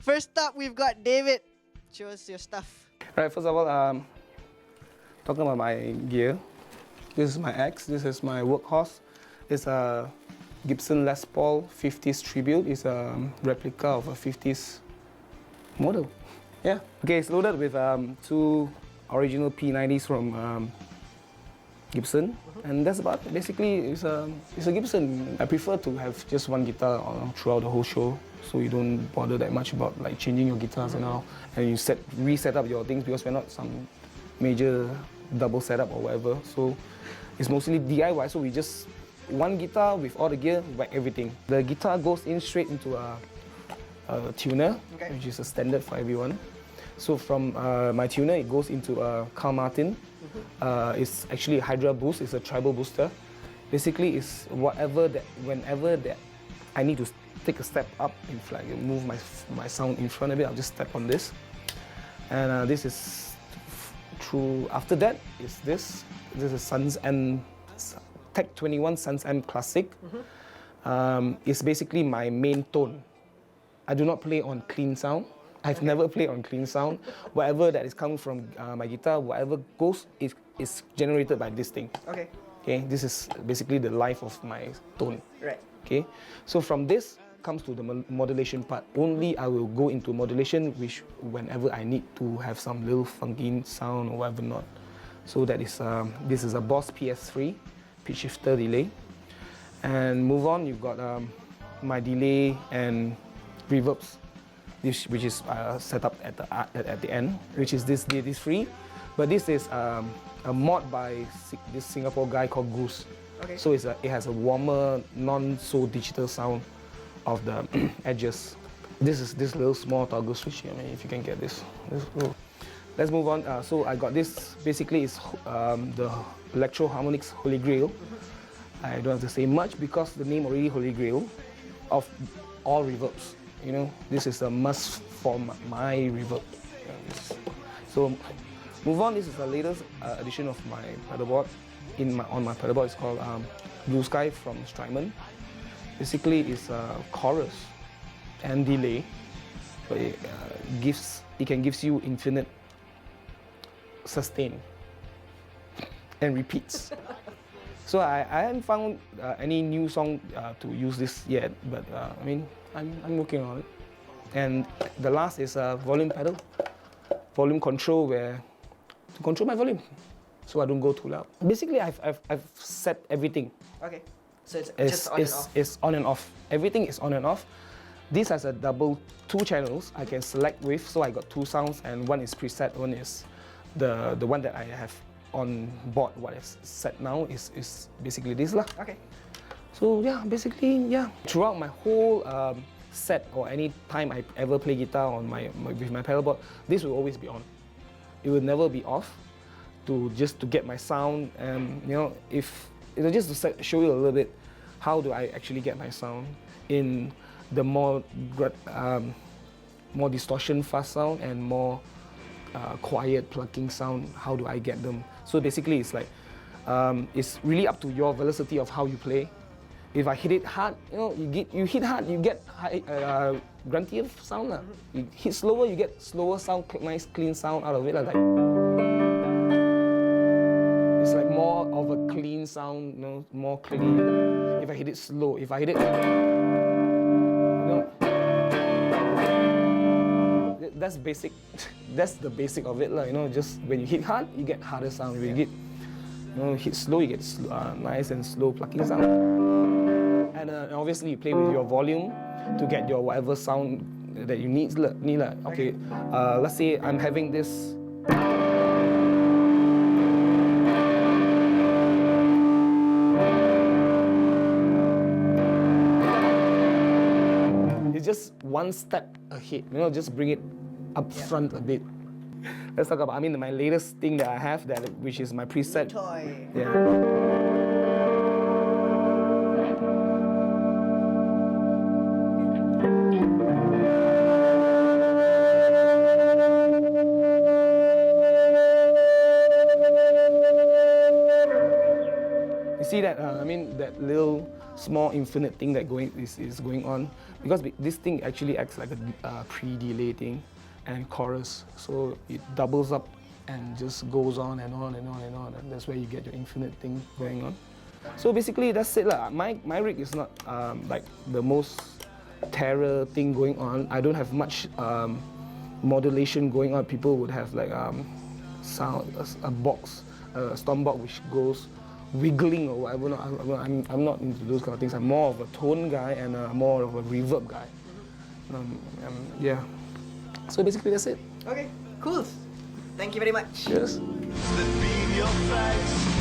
First up, we've got David. Show us your stuff. Right, first of all, talking about my gear. This is my axe. This is my workhorse. It's a Gibson Les Paul 50s tribute. It's a replica of a 50s model. Yeah. Okay, it's loaded with two original P90s from Gibson, and that's about it. Basically, it's a Gibson. I prefer to have just one guitar throughout the whole show, so you don't bother that much about like changing your guitars and all, and you reset up your things because we're not some major double setup or whatever. So it's mostly DIY. So we just one guitar with all the gear, whack everything. The guitar goes in straight into a tuner, which is a standard for everyone. So from my tuner, it goes into a Carl Martin. It's actually a Hydra boost. It's a tribal booster. Basically, it's whenever that I need to take a step up in flight, move my sound in front of it, I'll just step on this. And this is through. After that is this. This is Sun's M Tech 21 Sun's M Classic. It's basically my main tone. I do not play on clean sound. I've never played on clean sound. Whatever that is coming from my guitar, whatever goes is generated by this thing. Okay. Okay. This is basically the life of my tone. Right. Okay. So from this comes to the modulation part. Only I will go into modulation, which whenever I need to have some little funky sound or whatever not. So that is this is a Boss PS3 pitch shifter delay. And move on. You've got my delay and reverbs, which is set up at the end, which is this free, but this is a mod by this Singapore guy called Goose. Okay. So it has a warmer, non-so digital sound of the edges. This is this little small toggle switch. I mean, if you can get this. Let's move on. So I got this. Basically, it's the Electro Harmonix Holy Grail. I don't have to say much because the name already Holy Grail of all reverbs. You know, this is a must for my reverb. So, move on. This is the latest edition of my pedalboard. On my pedalboard, it's called Blue Sky from Strymon. Basically, it's a chorus and delay, but it can give you infinite sustain and repeats. So I haven't found any new song to use this yet, but I mean. I'm working on it. And the last is a volume pedal, volume control, to control my volume, so I don't go too loud. Basically, I've set everything. Okay. So it's just on and off. It's on and off. Everything is on and off. This has a two channels I can select with, so I got two sounds, and one is preset. One is the one that I have on board. What is set now is basically this lah. Okay. So yeah, basically, yeah. Throughout my whole set or any time I ever play guitar on with my pedalboard, this will always be on. It will never be off. Just to get my sound, and you know, just to show you a little bit, how do I actually get my sound in the more distortion fast sound and more quiet plucking sound. How do I get them? So basically, it's like it's really up to your velocity of how you play. If I hit it hard, you know, you hit hard, you get gruntier sound. You hit slower, you get slower sound, nice clean sound out of it. Like it's like more of a clean sound, you know, more clean. If I hit it slow, if I hit it, you know, that's basic. That's the basic of it, you know. Just when you hit hard, you get harder sound. When you hit slow, you get nice and slow plucking sound. And obviously, you play with your volume to get your whatever sound that you need. Okay, let's say I'm having this. It's just one step ahead. You know, just bring it up front a bit. Let's talk about. My latest thing that I have, which is my preset. Toy. Yeah. See that, that little small infinite thing that is going on, because this thing actually acts like a pre-delay thing and chorus, so it doubles up and just goes on and on and on and on, and that's where you get your infinite thing going on. So basically that's it lah. My rig is not like the most terror thing going on. I don't have much modulation going on. People would have like sound, a box, a storm box which goes wiggling or whatever. No, I'm not into those kind of things. I'm more of a tone guy and more of a reverb guy. Yeah. So basically that's it. Okay, cool. Thank you very much. Cheers. That be your face.